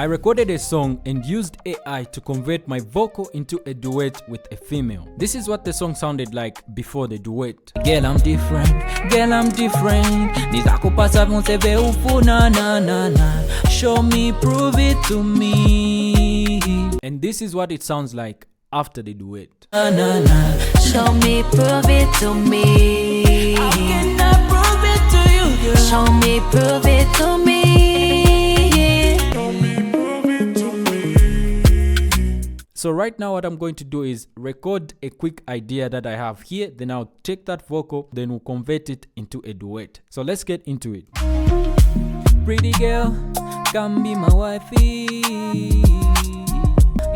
I recorded a song and used AI to convert my vocal into a duet with a female. This is what the song sounded like before the duet. Girl, I'm different. Girl, I'm different. Nizakupasa vonseve ufuna na na na. Show me, prove it to me. And this is what it sounds like after the duet. Na na na. Show me, prove it to me. How can I prove it to you, girl? Show me, prove it to me. So right now what I'm going to do is record a quick idea that I have here, then I'll take that vocal, then we'll convert it into a duet. So let's get into it. Pretty girl, come be my wifey.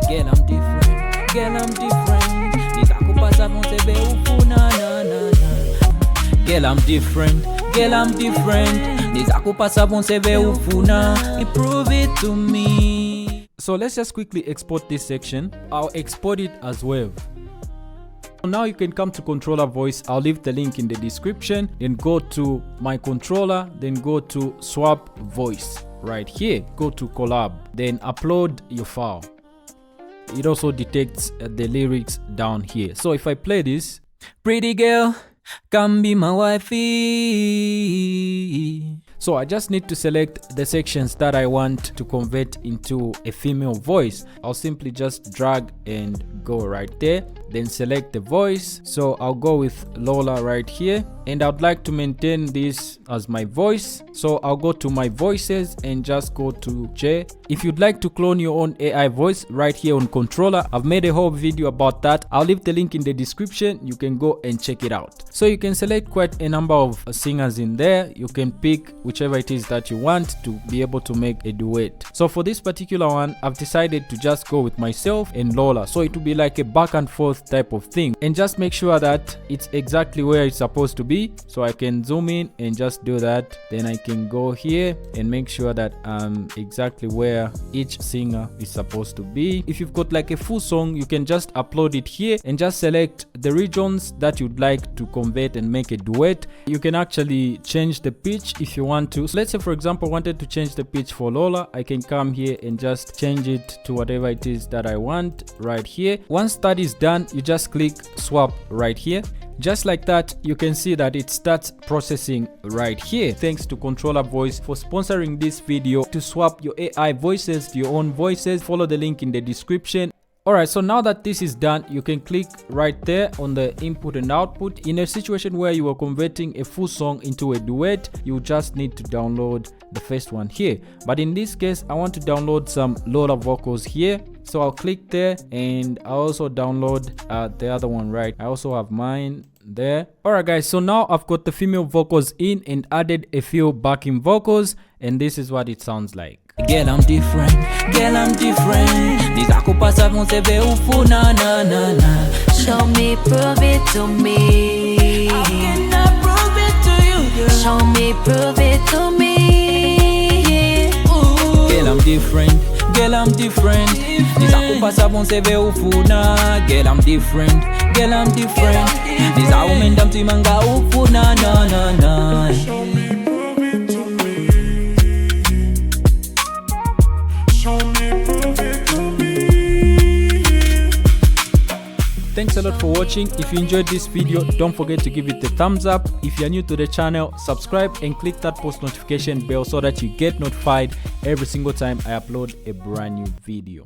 Girl, I'm different. Girl, I'm different. Nizakupasa vonseve ufuna na na na. Girl, I'm different. Girl, I'm different. Nizakupasa vonseve ufuna. Prove it to me. So let's just quickly export this section. I'll export it as well. Now you can come to Controlla Voice. I'll leave the link in the description. Then go to my controller, then go to swap voice right here. Go to collab, then upload your file. It also detects the lyrics down here. So if I play this, pretty girl, come be my wifey. So I just need to select the sections that I want to convert into a female voice. I'll simply just drag and go right there, then select the voice. So I'll go with Lola right here, and I'd like to maintain this as my voice. So I'll go to my voices and just go to J. If you'd like to clone your own AI voice right here on Controlla, I've made a whole video about that. I'll leave the link in the description. You can go and check it out. So you can select quite a number of singers in there. You can pick whichever it is that you want to be able to make a duet. So for this particular one, I've decided to just go with myself and Lola. So it will be like a back and forth type of thing, and just make sure that it's exactly where it's supposed to be. So I can zoom in and just do that. Then I can go here and make sure that I'm exactly where each singer is supposed to be. If you've got like a full song, you can just upload it here and just select the regions that you'd like to convert and make a duet. You can actually change the pitch if you want to. So let's say for example I wanted to change the pitch for Lola. I can come here and just change it to whatever it is that I want right here. Once that is done, you just click swap right here. Just like that, you can see that it starts processing right here. Thanks to Controlla Voice for sponsoring this video. To swap your AI voices to your own voices, follow the link in the description. Alright, so now that this is done, you can click right there on the input and output. In a situation where you are converting a full song into a duet, you just need to download the first one here. But in this case, I want to download some Lola vocals here. So I'll click there, and I also download the other one, right? I also have mine there. Alright guys, so now I've got the female vocals in and added a few backing vocals, and this is what it sounds like. Girl, I'm different. Girl, I'm different. Nizakupasa vonseve ufuna na na na. Show me, prove it to me. How can I prove it to you, girl? Show me, prove it to me. Ooh. Girl, I'm different. Girl, I'm different. Nizakupasa vonseve ufuna. Girl, I'm different. Girl, I'm different. Nizakupenda mtimanga ufuna na na na. Thanks a lot for watching. If you enjoyed this video, don't forget to give it a thumbs up. If you're new to the channel, subscribe and click that post notification bell so that you get notified every single time I upload a brand new video.